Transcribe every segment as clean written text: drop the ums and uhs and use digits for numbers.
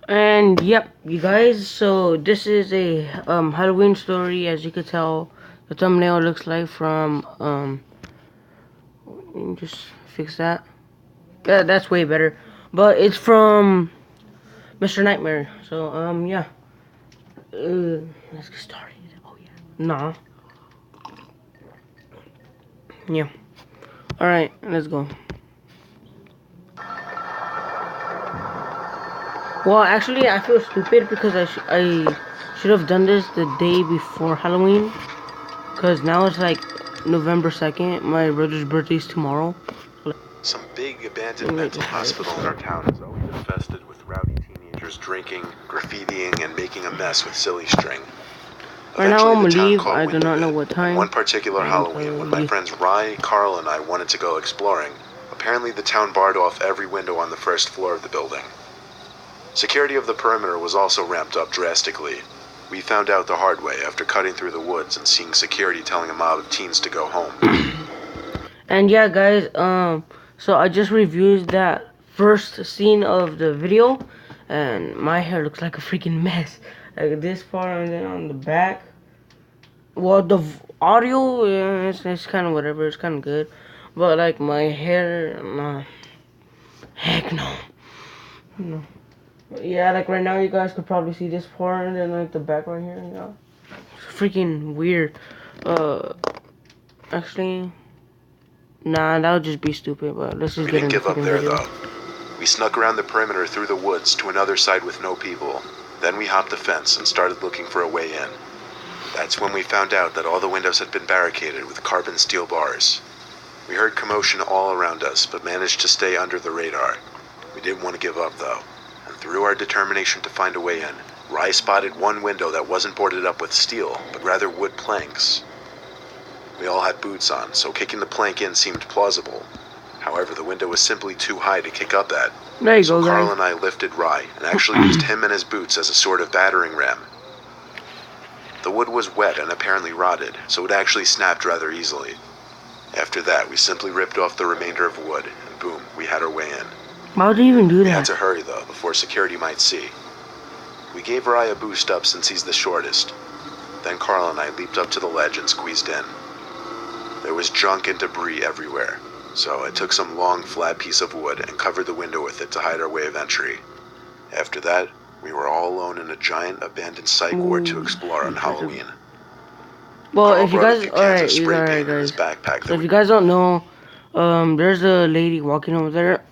And yep, you guys, so this is a Halloween story. As you could tell, the thumbnail looks like from let me just fix that. Yeah, that's way better. But it's from Mr. Nightmare. So yeah. Let's get started. Oh yeah. Nah. Yeah. Alright, let's go. Well, actually, I feel stupid because I should have done this the day before Halloween. Because now it's like November 2nd. My brother's birthday's tomorrow. Some big abandoned mental hospital in our town is always infested with rowdy teenagers drinking, graffitiing, and making a mess with silly string. Right now I'm Eventually, the town leave. caught I wind do of not know it. what And time. one particular Halloween, when my friends Rye, Carl, and I wanted to go exploring, apparently the town barred off every window on the first floor of the building. Security of the perimeter was also ramped up drastically. We found out the hard way after cutting through the woods and seeing security telling a mob of teens to go home. And yeah, guys, so I just reviewed that first scene of the video, and my hair looks like a freaking mess. Like this part, and then on the back. Well, the audio, yeah, it's kind of whatever. It's kind of good, but like my hair, nah, heck no. No. Yeah, like right now, you guys could probably see this part, and then like the back right here, you know, it's freaking weird. Actually. Nah, that would just be stupid, but let's just We get didn't into give up freaking there, video. though. We snuck around the perimeter through the woods to another side with no people. Then we hopped the fence and started looking for a way in. That's when we found out that all the windows had been barricaded with carbon steel bars. We heard commotion all around us, but managed to stay under the radar. We didn't want to give up, though. And through our determination to find a way in, Rye spotted one window that wasn't boarded up with steel, but rather wood planks. We all had boots on, so kicking the plank in seemed plausible. However, the window was simply too high to kick up at. There you So go, Carl guys. and I lifted Rye and actually used him and his boots as a sort of battering ram. The wood was wet and apparently rotted, so it actually snapped rather easily. After that, we simply ripped off the remainder of wood, and boom, we had our way in. Why would they even do We had that? to hurry, though, before security might see. We gave Rye a boost up since he's the shortest. Then Carl and I leaped up to the ledge and squeezed in. There was junk and debris everywhere, so I took some long, flat piece of wood and covered the window with it to hide our way of entry. After that, we were all alone in a giant abandoned psych ward to explore on Halloween. Well, Carl if you brought a guys, few cans of alright, spray alright, paint in his guys. backpack So that if we... you guys don't know, there's a lady walking over there.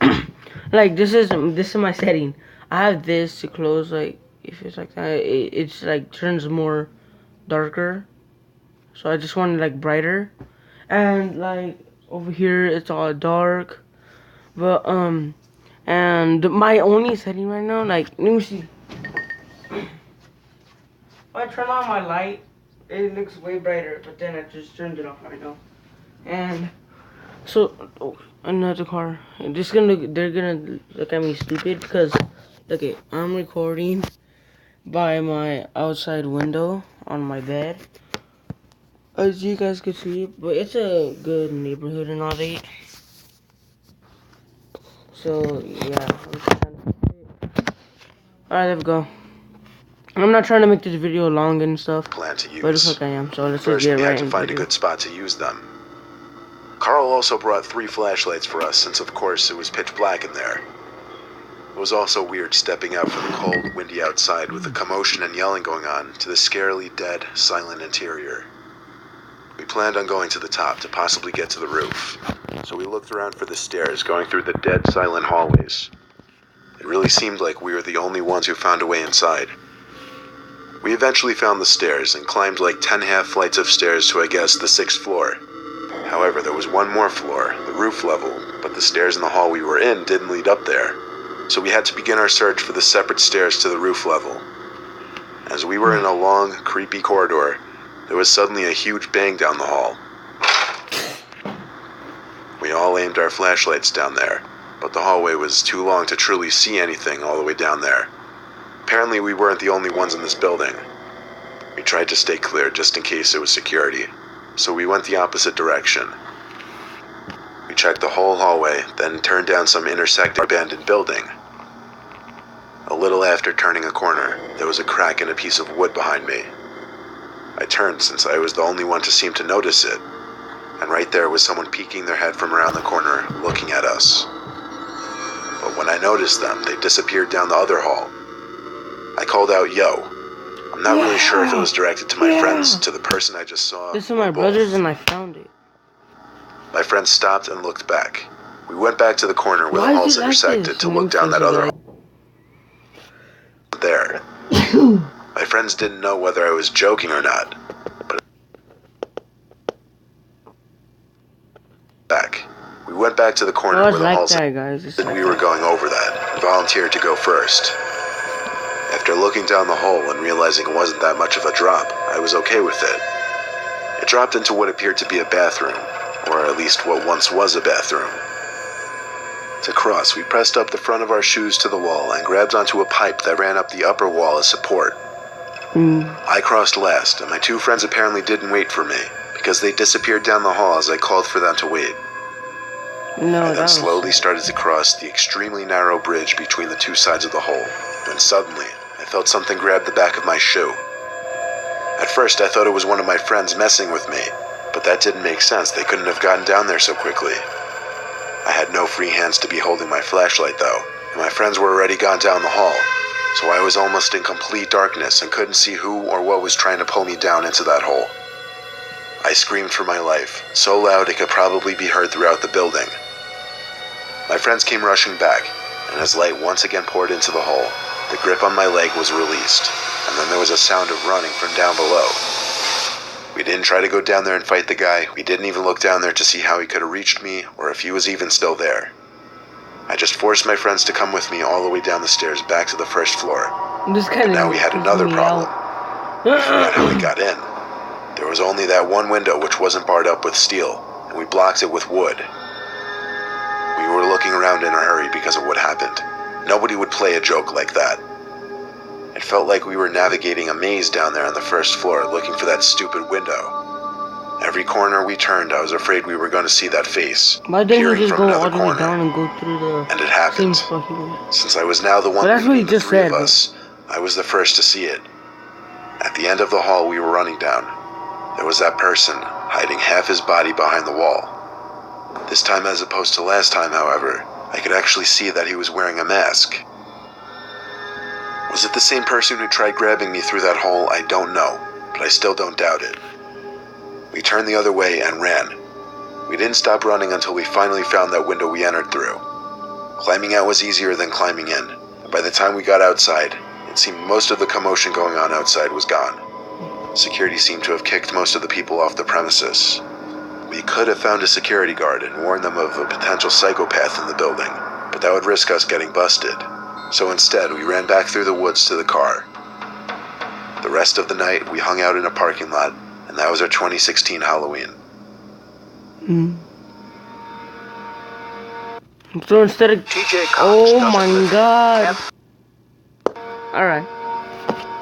Like this is my setting. I have this to close. Like if it's like that, it's like turns more darker. So I just want it like brighter, and like over here it's all dark. But and my only setting right now, like let me see. If I turn on my light, it looks way brighter. But then I just turned it off right now, and so oh, another car. And they're gonna look at me stupid because look it, I'm recording by my outside window on my bed. As you guys can see, but it's a good neighborhood and all that. So yeah, alright, there we go. I'm not trying to make this video long and stuff, plan to but it's use. like I am. So let's just First, get we right had to into find a video. good spot to use them. Carl also brought 3 flashlights for us since, of course, it was pitch black in there. It was also weird stepping out from the cold, windy outside with the commotion and yelling going on to the scarily dead, silent interior. We planned on going to the top to possibly get to the roof, so we looked around for the stairs going through the dead, silent hallways. It really seemed like we were the only ones who found a way inside. We eventually found the stairs and climbed like 10 half flights of stairs to, I guess, the 6th floor. However, there was one more floor, the roof level, but the stairs in the hall we were in didn't lead up there. So we had to begin our search for the separate stairs to the roof level. As we were in a long, creepy corridor, there was suddenly a huge bang down the hall. We all aimed our flashlights down there, but the hallway was too long to truly see anything all the way down there. Apparently we weren't the only ones in this building. We tried to stay clear just in case it was security, so we went the opposite direction. We checked the whole hallway, then turned down some intersecting abandoned building. A little after turning a corner, there was a crack in a piece of wood behind me. I turned since I was the only one to seem to notice it, and right there was someone peeking their head from around the corner, looking at us. But when I noticed them, they disappeared down the other hall. I called out, "Yo." I'm not really sure if it was directed to my friends, to the person I just saw. This is my brother's and I found it. My friend stopped and looked back. We went back to the corner where the halls intersected to look down that other hall. There. My friends didn't know whether I was joking or not, but we went back to the corner where the halls ended. We were going over that and volunteered to go first. After looking down the hole and realizing it wasn't that much of a drop, I was okay with it. It dropped into what appeared to be a bathroom, or at least what once was a bathroom. To cross, we pressed up the front of our shoes to the wall and grabbed onto a pipe that ran up the upper wall as support. I crossed last, and my two friends apparently didn't wait for me, because they disappeared down the hall as I called for them to wait. I then slowly started to cross the extremely narrow bridge between the two sides of the hole, when suddenly, I felt something grab the back of my shoe. At first, I thought it was one of my friends messing with me, but that didn't make sense. They couldn't have gotten down there so quickly. I had no free hands to be holding my flashlight though, and my friends were already gone down the hall, so I was almost in complete darkness and couldn't see who or what was trying to pull me down into that hole. I screamed for my life, so loud it could probably be heard throughout the building. My friends came rushing back, and as light once again poured into the hole, the grip on my leg was released, and then there was a sound of running from down below. We didn't try to go down there and fight the guy. We didn't even look down there to see how he could have reached me or if he was even still there. I just forced my friends to come with me all the way down the stairs back to the first floor. But now we had another problem. We forgot how we got in. There was only that one window which wasn't barred up with steel, and we blocked it with wood. We were looking around in a hurry because of what happened. Nobody would play a joke like that. It felt like we were navigating a maze down there on the first floor looking for that stupid window. Every corner we turned, I was afraid we were going to see that face. Why didn't you just go all the way down and go through the... And it happened. Since I was now the one between the three of us, I was the first to see it. At the end of the hall we were running down, there was that person hiding half his body behind the wall. This time, as opposed to last time, however, I could actually see that he was wearing a mask. Was it the same person who tried grabbing me through that hole? I don't know, but I still don't doubt it. We turned the other way and ran. We didn't stop running until we finally found that window we entered through. Climbing out was easier than climbing in, and by the time we got outside, it seemed most of the commotion going on outside was gone. Security seemed to have kicked most of the people off the premises. We could have found a security guard and warned them of a potential psychopath in the building, but that would risk us getting busted. So instead, we ran back through the woods to the car. The rest of the night, we hung out in a parking lot, and that was our 2016 Halloween. So instead of... Oh my god. Alright.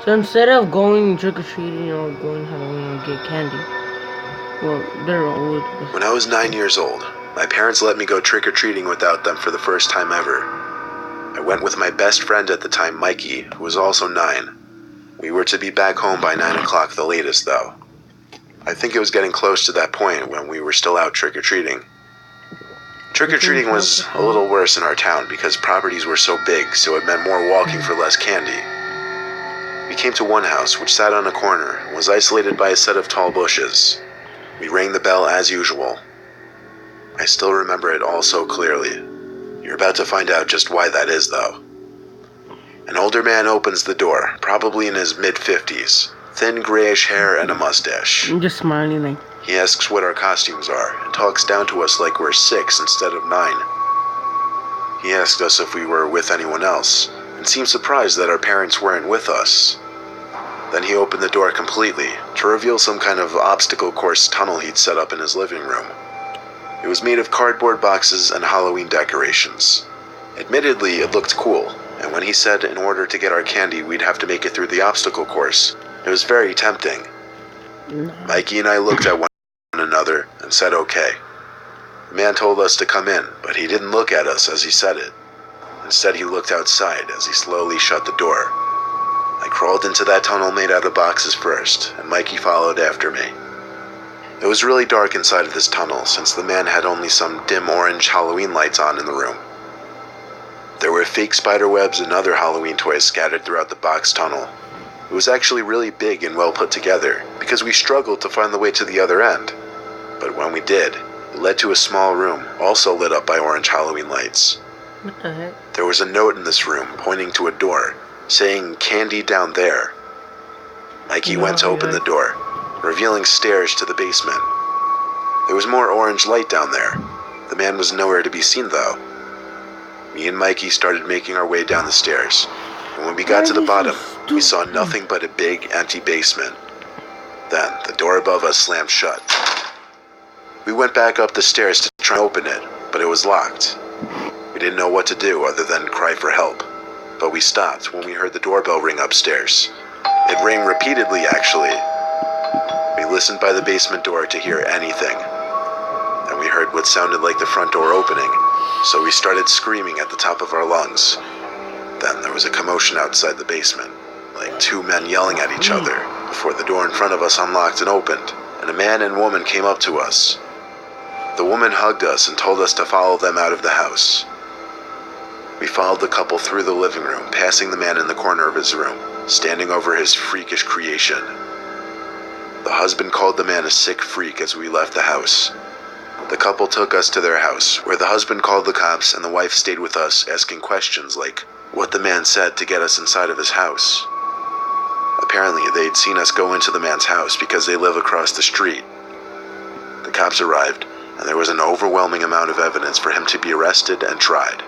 So instead of going trick-or-treating or going Halloween or get candy, well, they're old. When I was 9 years old, my parents let me go trick-or-treating without them for the first time ever. I went with my best friend at the time, Mikey, who was also 9. We were to be back home by 9 o'clock the latest, though. I think it was getting close to that point when we were still out trick-or-treating. Trick-or-treating was a little worse in our town because properties were so big, so it meant more walking for less candy. We came to one house which sat on a corner and was isolated by a set of tall bushes. We rang the bell as usual. I still remember it all so clearly. You're about to find out just why that is, though. An older man opens the door, probably in his mid-50s, thin grayish hair and a mustache. I'm just smiling like... He asks what our costumes are and talks down to us like we're 6 instead of 9. He asked us if we were with anyone else and seemed surprised that our parents weren't with us. Then he opened the door completely to reveal some kind of obstacle course tunnel he'd set up in his living room. It was made of cardboard boxes and Halloween decorations. Admittedly, it looked cool, and when he said in order to get our candy we'd have to make it through the obstacle course, it was very tempting. Mikey and I looked at one another and said okay. The man told us to come in, but he didn't look at us as he said it. Instead, he looked outside as he slowly shut the door. I crawled into that tunnel made out of boxes first, and Mikey followed after me. It was really dark inside of this tunnel since the man had only some dim orange Halloween lights on in the room. There were fake spider webs and other Halloween toys scattered throughout the box tunnel. It was actually really big and well put together because we struggled to find the way to the other end. But when we did, it led to a small room also lit up by orange Halloween lights. What the heck? There was a note in this room pointing to a door, saying "Candy down there." Mikey went to open the door, revealing stairs to the basement. There was more orange light down there. The man was nowhere to be seen though. Me and Mikey started making our way down the stairs, and when we got to the bottom, we saw nothing but a big, empty basement. Then, the door above us slammed shut. We went back up the stairs to try and open it, but it was locked. We didn't know what to do other than cry for help, but we stopped when we heard the doorbell ring upstairs. It rang repeatedly, actually. We listened by the basement door to hear anything. Then we heard what sounded like the front door opening, so we started screaming at the top of our lungs. Then there was a commotion outside the basement, like two men yelling at each other, before the door in front of us unlocked and opened, and a man and woman came up to us. The woman hugged us and told us to follow them out of the house. We followed the couple through the living room, passing the man in the corner of his room, standing over his freakish creation. The husband called the man a sick freak as we left the house. The couple took us to their house, where the husband called the cops and the wife stayed with us, asking questions like what the man said to get us inside of his house. Apparently, they'd seen us go into the man's house because they live across the street. The cops arrived, and there was an overwhelming amount of evidence for him to be arrested and tried.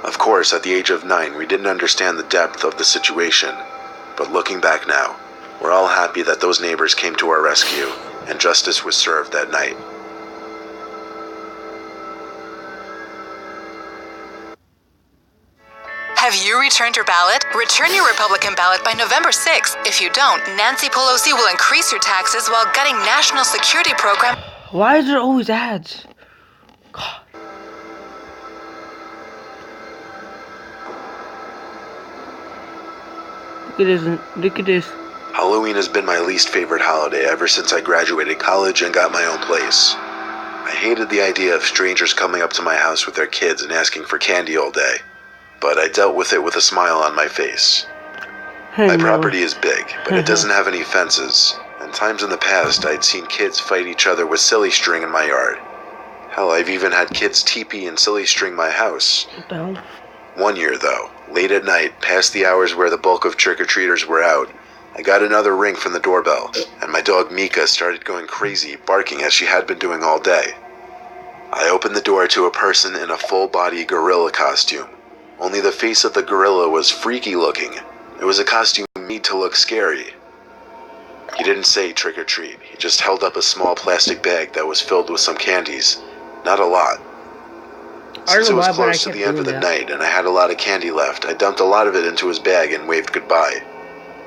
Of course, at the age of 9, we didn't understand the depth of the situation, but looking back now, we're all happy that those neighbors came to our rescue, and justice was served that night. Have you returned your ballot? Return your Republican ballot by November 6th. If you don't, Nancy Pelosi will increase your taxes while gutting national security program. Why is there always ads? God. Look at this. Halloween has been my least favorite holiday ever since I graduated college and got my own place. I hated the idea of strangers coming up to my house with their kids and asking for candy all day, but I dealt with it with a smile on my face. My property is big, but it doesn't have any fences, and times in the past I'd seen kids fight each other with silly string in my yard. Hell, I've even had kids teepee and silly string my house. What the hell? One year though, late at night, past the hours where the bulk of trick-or-treaters were out, I got another ring from the doorbell, and my dog Mika started going crazy, barking as she had been doing all day. I opened the door to a person in a full-body gorilla costume. Only the face of the gorilla was freaky looking. It was a costume made to look scary. He didn't say trick or treat. He just held up a small plastic bag that was filled with some candies. Not a lot. Since it was close to the end of the night and I had a lot of candy left, I dumped a lot of it into his bag and waved goodbye.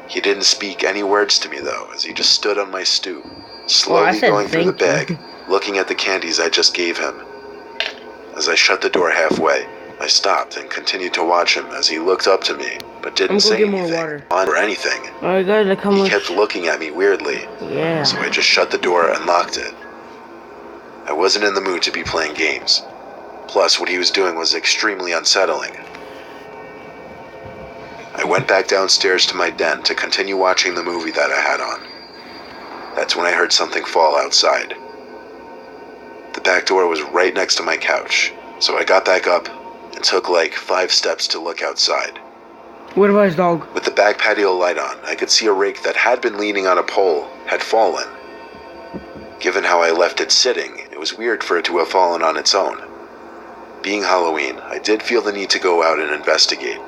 He didn't speak any words to me though, as he just stood on my stoop, slowly going through the bag, looking at the candies I just gave him. As I shut the door halfway, I stopped and continued to watch him as he looked up to me, but didn't say anything or anything. Alright guys, like how much? He kept looking at me weirdly, so I just shut the door and locked it. I wasn't in the mood to be playing games. Plus, what he was doing was extremely unsettling. I went back downstairs to my den to continue watching the movie that I had on. That's when I heard something fall outside. The back door was right next to my couch, so I got back up and took like 5 steps to look outside. What about his dog? With the back patio light on, I could see a rake that had been leaning on a pole had fallen. Given how I left it sitting, it was weird for it to have fallen on its own. Being Halloween, I did feel the need to go out and investigate.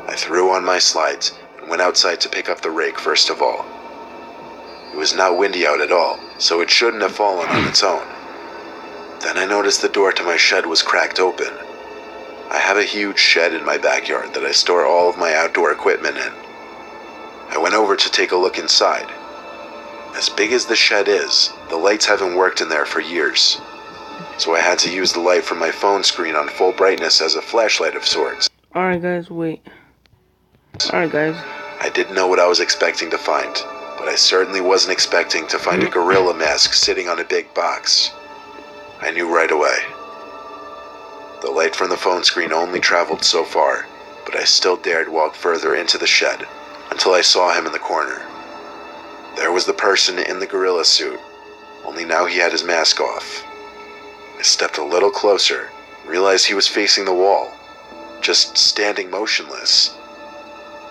I threw on my slides and went outside to pick up the rake first of all. It was not windy out at all, so it shouldn't have fallen on its own. Then I noticed the door to my shed was cracked open. I have a huge shed in my backyard that I store all of my outdoor equipment in. I went over to take a look inside. As big as the shed is, the lights haven't worked in there for years. so I had to use the light from my phone screen on full brightness as a flashlight of sorts. Alright, guys, wait. Alright, guys. I didn't know what I was expecting to find, but I certainly wasn't expecting to find a gorilla mask sitting on a big box. I knew right away. The light from the phone screen only traveled so far, but I still dared walk further into the shed until I saw him in the corner. There was the person in the gorilla suit, only now he had his mask off. I stepped a little closer, realized he was facing the wall, just standing motionless.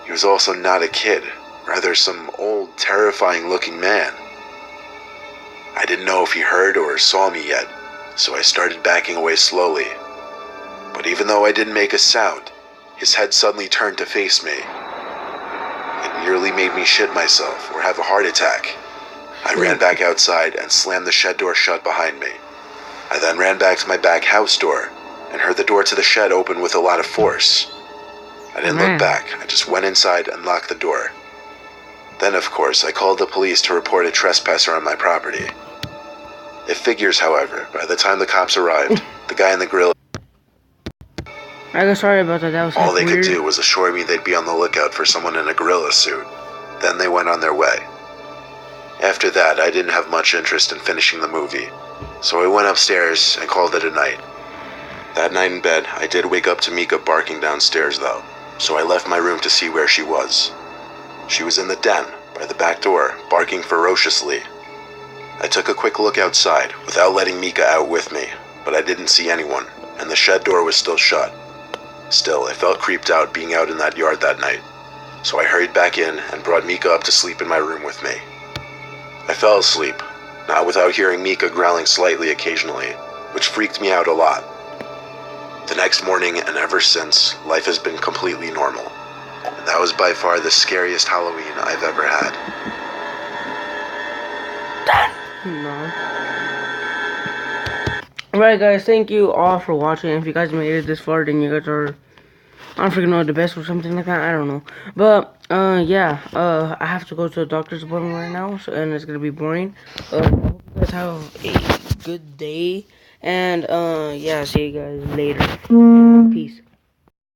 He was also not a kid, rather some old, terrifying-looking man. I didn't know if he heard or saw me yet, so I started backing away slowly. But even though I didn't make a sound, his head suddenly turned to face me. It nearly made me shit myself or have a heart attack. I ran back outside and slammed the shed door shut behind me. I then ran back to my back house door and heard the door to the shed open with a lot of force. I didn't look back, I just went inside and locked the door. Then, of course, I called the police to report a trespasser on my property. It figures, however, by the time the cops arrived, the guy in the gorilla... I got sorry about that. That was All they weird. could do was assure me they'd be on the lookout for someone in a gorilla suit. Then they went on their way. After that, I didn't have much interest in finishing the movie, so I went upstairs and called it a night. That night in bed, I did wake up to Mika barking downstairs though, so I left my room to see where she was. She was in the den, by the back door, barking ferociously. I took a quick look outside, without letting Mika out with me, but I didn't see anyone, and the shed door was still shut. Still, I felt creeped out being out in that yard that night, so I hurried back in and brought Mika up to sleep in my room with me. I fell asleep, not without hearing Mika growling slightly occasionally, which freaked me out a lot. The next morning and ever since, life has been completely normal, and that was by far the scariest Halloween I've ever had. No. Alright, guys, thank you all for watching. If you guys made it this far, then you guys are, I don't freaking know, the best or something like that. I don't know. But, yeah, I have to go to a doctor's appointment right now, so, and it's gonna be boring. I hope you guys have a good day. And, yeah, see you guys later. Peace.